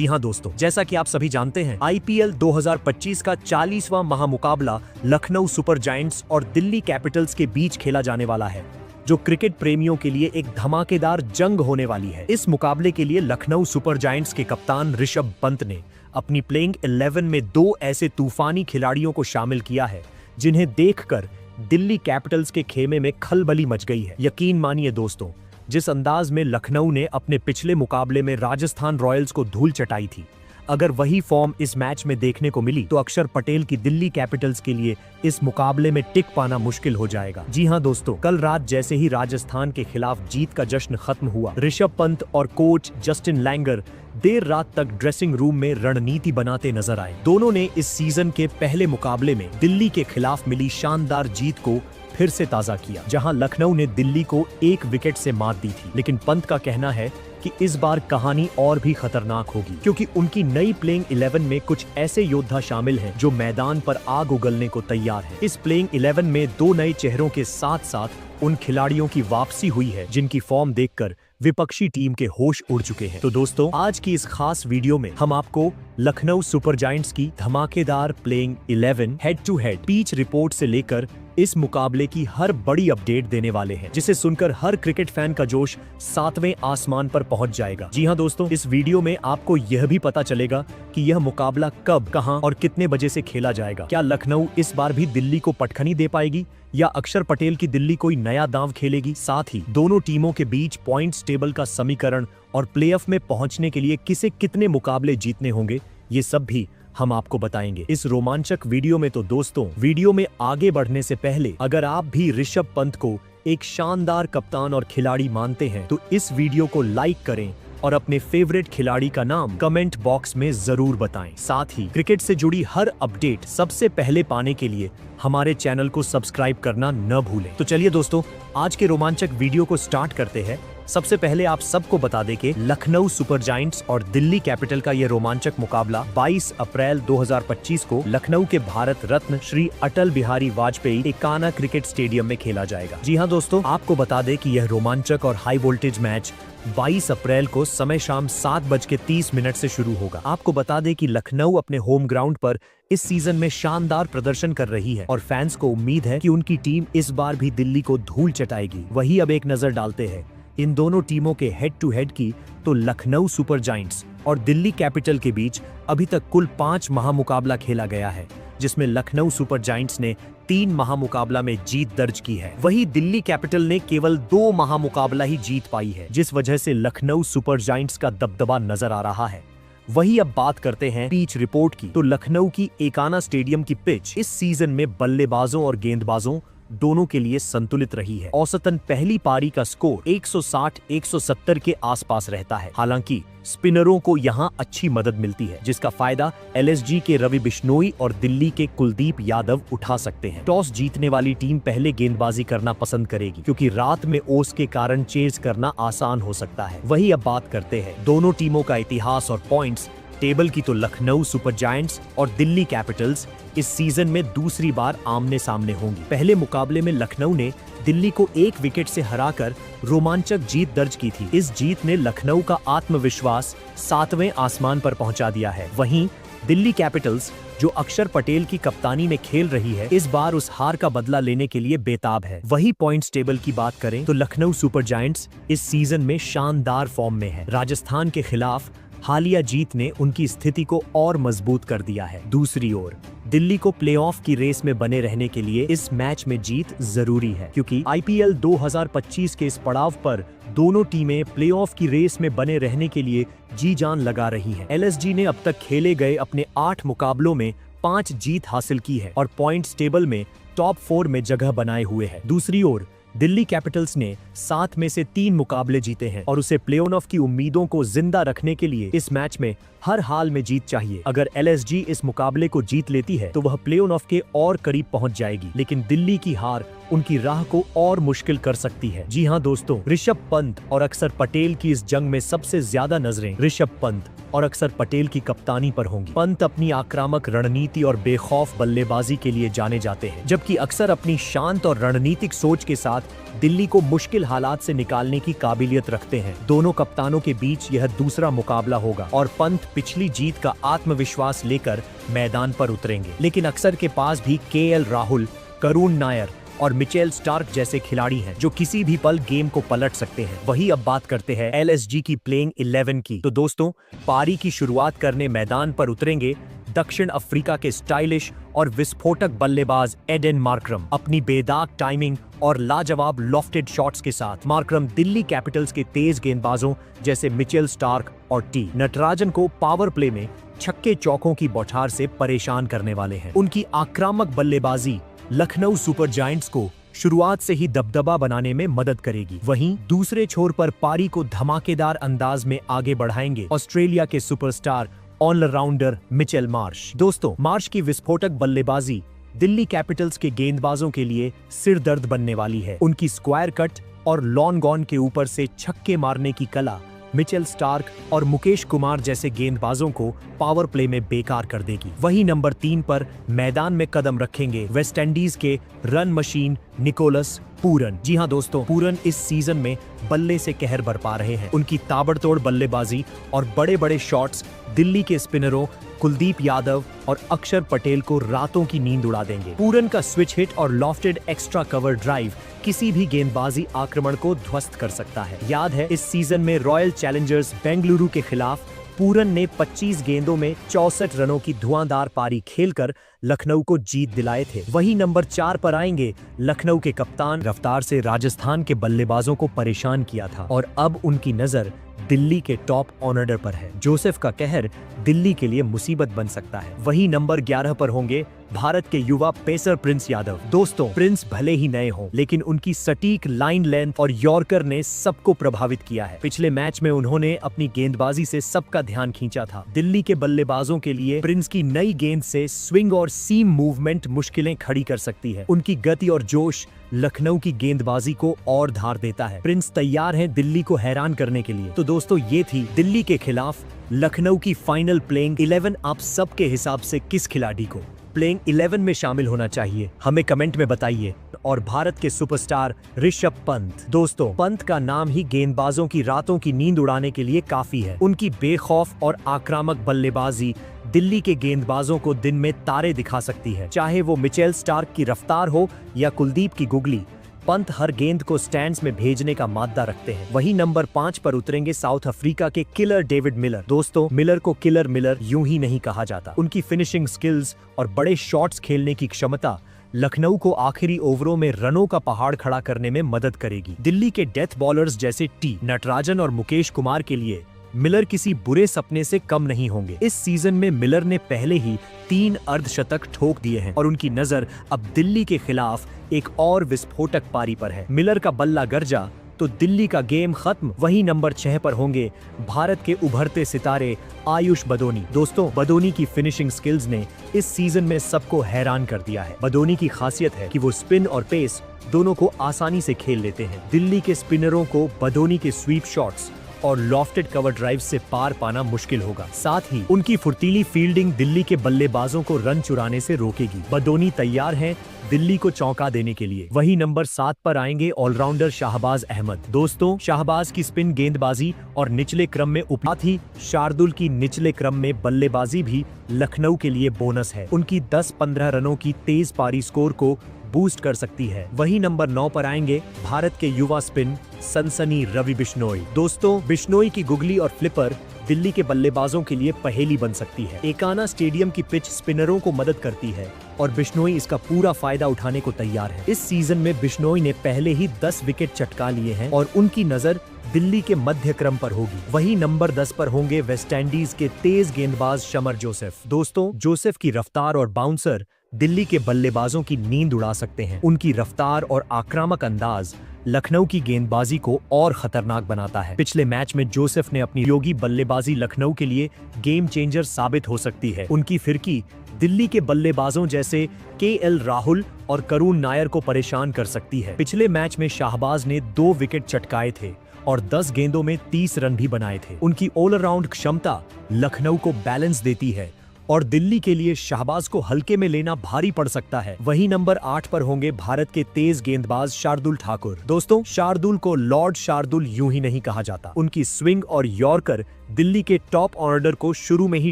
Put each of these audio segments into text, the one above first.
जी हां दोस्तों, जैसा कि आप सभी जानते हैं, आईपीएल 2025 का 40वां महामुकाबला लखनऊ सुपर जायंट्स और दिल्ली कैपिटल्स के बीच खेला जाने वाला है, जो क्रिकेट प्रेमियों के लिए एक धमाकेदार जंग होने वाली है। इस मुकाबले के लिए लखनऊ सुपर जायंट्स के कप्तान ऋषभ पंत ने अपनी प्लेइंग 11 में 2 ऐसे तूफानी खिलाड़ियों को शामिल किया है जिन्हें देखकर दिल्ली कैपिटल्स के खेमे में खलबली मच गई है। यकीन मानिए दोस्तों, जिस अंदाज में लखनऊ ने अपने पिछले मुकाबले में राजस्थान रॉयल्स को धूल चटाई थी, अगर वही फॉर्म इस मैच में देखने को मिली तो अक्षर पटेल की दिल्ली कैपिटल्स के लिए इस मुकाबले में टिक पाना मुश्किल हो जाएगा। जी हां दोस्तों, कल रात जैसे ही राजस्थान के खिलाफ जीत का जश्न खत्म हुआ, ऋषभ पंत और कोच जस्टिन लैंगर देर रात तक ड्रेसिंग रूम में रणनीति बनाते नजर आए। दोनों ने इस सीजन के पहले मुकाबले में दिल्ली के खिलाफ मिली शानदार जीत को फिर से ताजा किया, जहां लखनऊ ने दिल्ली को 1 विकेट से मात दी थी। लेकिन पंत का कहना है कि इस बार कहानी और भी खतरनाक होगी, क्योंकि उनकी नई प्लेइंग 11 में कुछ ऐसे योद्धा शामिल हैं जो मैदान पर आग उगलने को तैयार हैं। इस प्लेइंग 11 में 2 नए चेहरों के साथ साथ उन खिलाड़ियों की वापसी हुई है जिनकी फॉर्म देखकर विपक्षी टीम के होश उड़ चुके हैं। तो दोस्तों, आज की इस खास वीडियो में हम आपको लखनऊ सुपर जायंट्स की धमाकेदार playing 11 head to head pitch report से लेकर इस मुकाबले की हर बड़ी अपडेट देने वाले हैं, जिसे सुनकर हर क्रिकेट फैन का जोश 7वें आसमान पर पहुंच जाएगा। जी हां दोस्तों, इस वीडियो में आपको यह भी पता चलेगा कि यह मुकाबला कब, कहां और कितने बजे से खेला जाएगा। क्या लखनऊ इस बार भी दिल्ली को पटखनी दे पाएगी या अक्षर पटेल की दिल्ली कोई नया दांव खेलेगी? साथ ही दोनों टीमों के बीच पॉइंट्स टेबल का समीकरण और प्लेऑफ में पहुंचने के लिए किसे कितने मुकाबले जीतने होंगे, ये सब भी हम आपको बताएंगे इस रोमांचक वीडियो में। तो दोस्तों, वीडियो में आगे बढ़ने से पहले अगर आप भी ऋषभ पंत को एक शानदार कप्तान और खिलाड़ी मानते हैं तो इस वीडियो को लाइक करें और अपने फेवरेट खिलाड़ी का नाम कमेंट बॉक्स में जरूर बताएं। साथ ही क्रिकेट से जुड़ी हर अपडेट सबसे पहले पाने के लिए हमारे चैनल को सब्सक्राइब करना न भूलें। तो चलिए दोस्तों, आज के रोमांचक वीडियो को स्टार्ट करते हैं। सबसे पहले आप सबको बता दें कि लखनऊ सुपर जायंट्स और दिल्ली कैपिटल का यह रोमांचक मुकाबला 22 अप्रैल 2025 को लखनऊ के भारत रत्न श्री अटल बिहारी वाजपेयी एकाना क्रिकेट स्टेडियम में खेला जाएगा। जी हां दोस्तों, आपको बता दें कि यह रोमांचक और हाई वोल्टेज मैच 22 अप्रैल को समय शाम 7:30 से शुरू होगा। आपको बता दें कि लखनऊ अपने होम ग्राउंड पर इस सीजन में शानदार प्रदर्शन कर रही है और फैंस को उम्मीद है कि उनकी टीम इस बार भी दिल्ली को धूल चटाएगी। वही अब एक नजर डालते हैं इन दोनों टीमों के हेड टू हेड की, तो लखनऊ सुपर जायंट्स और दिल्ली कैपिटल के बीच अभी तक कुल 5 महामुकाबला खेला गया है, जिसमें लखनऊ सुपर जायंट्स ने 3 महामुकाबला में जीत दर्ज की है। वहीं दिल्ली कैपिटल ने केवल 2 महामुकाबला ही जीत पाई है, जिस वजह से लखनऊ सुपर जायंट्स का दबदबा नजर आ रहा है। वही अब बात करते हैं पिच रिपोर्ट की, तो लखनऊ की एकाना स्टेडियम की पिच इस सीजन में बल्लेबाजों और गेंदबाजों दोनों के लिए संतुलित रही है। औसतन पहली पारी का स्कोर 160-170 के आसपास रहता है। हालांकि स्पिनरों को यहां अच्छी मदद मिलती है, जिसका फायदा एलएसजी के रवि बिश्नोई और दिल्ली के कुलदीप यादव उठा सकते हैं। टॉस जीतने वाली टीम पहले गेंदबाजी करना पसंद करेगी, क्योंकि रात में ओस के कारण चेज करना आसान हो सकता है। वही अब बात करते हैं दोनों टीमों का इतिहास और पॉइंट्स टेबल की, तो लखनऊ सुपर जायंट्स और दिल्ली कैपिटल्स इस सीजन में दूसरी बार आमने सामने होंगी। पहले मुकाबले में लखनऊ ने दिल्ली को 1 विकेट से हराकर रोमांचक जीत दर्ज की थी। इस जीत ने लखनऊ का आत्मविश्वास 7वें आसमान पर पहुंचा दिया है। वहीं दिल्ली कैपिटल्स, जो अक्षर पटेल की कप्तानी में खेल रही है, इस बार उस हार का बदला लेने के लिए बेताब है। वही पॉइंट्स टेबल की बात करें तो लखनऊ सुपर जायंट्स इस सीजन में शानदार फॉर्म में है। राजस्थान के खिलाफ हालिया जीत ने उनकी स्थिति को और मजबूत कर दिया है। दूसरी ओर दिल्ली को प्लेऑफ की रेस में बने रहने के लिए इस मैच में जीत जरूरी है, क्योंकि आईपीएल 2025 के इस पड़ाव पर दोनों टीमें प्लेऑफ की रेस में बने रहने के लिए जी जान लगा रही हैं। एलएसजी ने अब तक खेले गए अपने 8 मुकाबलों में 5 जीत हासिल की है और पॉइंट्स टेबल में टॉप 4 में जगह बनाए हुए है। दूसरी ओर दिल्ली कैपिटल्स ने 7 में से 3 मुकाबले जीते हैं और उसे प्लेऑफ की उम्मीदों को जिंदा रखने के लिए इस मैच में हर हाल में जीत चाहिए। अगर एलएसजी इस मुकाबले को जीत लेती है तो वह प्लेऑफ के और करीब पहुंच जाएगी, लेकिन दिल्ली की हार उनकी राह को और मुश्किल कर सकती है। जी हाँ दोस्तों, ऋषभ पंत और अक्षर पटेल की इस जंग में सबसे ज्यादा नजरें ऋषभ पंत और अक्षर पटेल की कप्तानी पर होंगी। पंत अपनी आक्रामक रणनीति और बेखौफ बल्लेबाजी के लिए जाने जाते हैं, जबकि अक्षर अपनी शांत और रणनीतिक सोच के साथ दिल्ली को मुश्किल हालात से निकालने की काबिलियत रखते हैं। दोनों कप्तानों के बीच यह दूसरा मुकाबला होगा और पंत पिछली जीत का आत्मविश्वास लेकर मैदान पर उतरेंगे, लेकिन अक्षर के पास भी केएल राहुल, करुण नायर और मिचेल स्टार्क जैसे खिलाड़ी हैं जो किसी भी पल गेम को पलट सकते हैं। वही अब बात करते हैं एलएसजी की प्लेइंग 11 की। तो दोस्तों, पारी की शुरुआत करने मैदान पर उतरेंगे दक्षिण अफ्रीका के स्टाइलिश और विस्फोटक बल्लेबाज एडन मार्करम। अपनी बेदाग टाइमिंग और लाजवाब लॉफ्टेड शॉट्स के साथ मार्करम दिल्ली कैपिटल्स के तेज गेंदबाजों जैसे मिचेल स्टार्क और टी नटराजन को पावर प्ले में छक्के चौकों की बौछार से परेशान करने वाले हैं। उनकी आक्रामक बल्लेबाजी लखनऊ सुपर जायंट्स को शुरुआत से ही दबदबा बनाने में मदद करेगी। वहीं दूसरे छोर पर पारी को धमाकेदार अंदाज में आगे बढ़ाएंगे ऑस्ट्रेलिया के सुपरस्टार ऑलराउंडर मिचेल मार्श। दोस्तों, मार्श की विस्फोटक बल्लेबाजी दिल्ली कैपिटल्स के गेंदबाजों के लिए सिर दर्द बनने वाली है। उनकी स्क्वायर कट और लॉन्ग गॉन के ऊपर से छक्के मारने की कला मिचेल स्टार्क और मुकेश कुमार जैसे गेंदबाजों को पावर प्ले में बेकार कर देगी। वही नंबर 3 पर मैदान में कदम रखेंगे वेस्टइंडीज के रन मशीन निकोलस पूरन। जी हाँ दोस्तों, पूरन इस सीजन में बल्ले से कहर बरपा रहे हैं। उनकी ताबड़तोड़ बल्लेबाजी और बड़े बड़े शॉट्स दिल्ली के स्पिनरों कुलदीप यादव और अक्षर पटेल को रातों की नींद उड़ा देंगे। पूरन का स्विच हिट और लॉफ्टेड एक्स्ट्रा कवर ड्राइव किसी भी गेंदबाजी आक्रमण को ध्वस्त कर सकता है। याद है, इस सीजन में रॉयल चैलेंजर्स बेंगलुरु के खिलाफ पूरन ने 25 गेंदों में 64 रनों की धुआंधार पारी खेलकर लखनऊ को जीत दिलाए थे। वही नंबर 4 पर आएंगे लखनऊ के कप्तान। रफ्तार से राजस्थान के बल्लेबाजों को परेशान किया था और अब उनकी नजर दिल्ली के टॉप ऑर्डर पर है। जोसेफ का कहर दिल्ली के लिए मुसीबत बन सकता है। वही नंबर 11 पर होंगे भारत के युवा पेसर प्रिंस यादव। दोस्तों, प्रिंस भले ही नए हों, लेकिन उनकी सटीक लाइन लेंथ और यॉर्कर ने सबको प्रभावित किया है। पिछले मैच में उन्होंने अपनी गेंदबाजी से सबका ध्यान खींचा था। दिल्ली के बल्लेबाजों के लिए प्रिंस की नई गेंद से स्विंग और सीम मूवमेंट मुश्किलें खड़ी कर सकती है। उनकी गति और जोश लखनऊ की गेंदबाजी को और धार देता है। प्रिंस तैयार हैं दिल्ली को हैरान करने के लिए। तो दोस्तों, ये थी दिल्ली के खिलाफ लखनऊ की फाइनल प्लेइंग 11। आप सबके हिसाब से किस खिलाड़ी को प्लेइंग 11 में शामिल होना चाहिए, हमें कमेंट में बताइए। और भारत के सुपरस्टार ऋषभ पंत। दोस्तों, पंत का नाम ही गेंदबाजों की रातों की नींद उड़ाने के लिए काफी है। उनकी बेखौफ और आक्रामक बल्लेबाजी दिल्ली के गेंदबाजों को दिन में तारे दिखा सकती है। चाहे वो मिचेल स्टार्क की रफ्तार हो या कुलदीप की गुगली, पंत हर गेंद को स्टैंड्स में भेजने का मादा रखते हैं। वही नंबर 5 पर उतरेंगे साउथ अफ्रीका के किलर डेविड मिलर। दोस्तों, मिलर को किलर मिलर यूं ही नहीं कहा जाता। उनकी फिनिशिंग स्किल्स और बड़े शॉट्स खेलने की क्षमता लखनऊ को आखिरी ओवरों में रनों का पहाड़ खड़ा करने में मदद करेगी। दिल्ली के डेथ बॉलर्स जैसे टी नटराजन और मुकेश कुमार के लिए मिलर किसी बुरे सपने से कम नहीं होंगे। इस सीजन में मिलर ने पहले ही 3 अर्धशतक ठोक दिए हैं और उनकी नजर अब दिल्ली के खिलाफ एक और विस्फोटक पारी पर है। मिलर का बल्ला गरजा तो दिल्ली का गेम खत्म। वही नंबर 6 पर होंगे भारत के उभरते सितारे आयुष बदोनी। दोस्तों, बदोनी की फिनिशिंग स्किल्स ने इस सीजन में सबको हैरान कर दिया है। बदोनी की खासियत है कि वो स्पिन और पेस दोनों को आसानी से खेल लेते हैं। दिल्ली के स्पिनरों को बदोनी के स्वीप शॉट्स और लॉफ्टेड कवर ड्राइव से पार पाना मुश्किल होगा। साथ ही उनकी फुर्तीली फील्डिंग दिल्ली के बल्लेबाजों को रन चुराने से रोकेगी। बदोनी तैयार हैं दिल्ली को चौंका देने के लिए। वही नंबर 7 पर आएंगे ऑलराउंडर शाहबाज अहमद। दोस्तों, शाहबाज की स्पिन गेंदबाजी और निचले क्रम में उपलब्ध ही शार्दुल की निचले क्रम में बल्लेबाजी भी लखनऊ के लिए बोनस है। उनकी 10-15 रनों की तेज पारी स्कोर को बूस्ट कर सकती है। वही नंबर 9 पर आएंगे भारत के युवा स्पिन सनसनी रवि बिश्नोई। दोस्तों, बिश्नोई की गुगली और फ्लिपर दिल्ली के बल्लेबाजों के लिए पहेली बन सकती है। एकाना स्टेडियम की पिच स्पिनरों को मदद करती है और बिश्नोई इसका पूरा फायदा उठाने को तैयार है। इस सीजन में बिश्नोई ने पहले ही 10 विकेट चटका लिए हैं और उनकी नजर दिल्ली के मध्य क्रम पर होगी। वही नंबर 10 पर होंगे वेस्टइंडीज के तेज गेंदबाज शमर जोसेफ। दोस्तों, जोसेफ की रफ्तार और बाउंसर दिल्ली के बल्लेबाजों की नींद उड़ा सकते हैं। उनकी रफ्तार और आक्रामक अंदाज लखनऊ की गेंदबाजी को और खतरनाक बनाता है। पिछले मैच में जोसेफ ने अपनी योगी बल्लेबाजी लखनऊ के लिए गेम चेंजर साबित हो सकती है। उनकी फिरकी दिल्ली के बल्लेबाजों जैसे केएल राहुल और करुण नायर को परेशान कर सकती है। पिछले मैच में शाहबाज ने 2 विकेट चटकाए थे और 10 गेंदों में 30 रन भी बनाए थे। उनकी ऑलराउंड क्षमता लखनऊ को बैलेंस देती है और दिल्ली के लिए शाहबाज को हल्के में लेना भारी पड़ सकता है। वहीं नंबर 8 पर होंगे भारत के तेज गेंदबाज शार्दुल ठाकुर। दोस्तों, शार्दुल को लॉर्ड शार्दुल यूं ही नहीं कहा जाता। उनकी स्विंग और यॉर्कर दिल्ली के टॉप ऑर्डर को शुरू में ही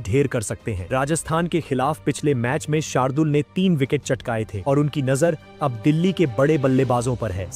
ढेर कर सकते हैं। राजस्थान के खिलाफ पिछले मैच में शार्दुल ने 3 विकेट चटकाए थे और उनकी नजर अब दिल्ली के बड़े बल्लेबाजों पर है।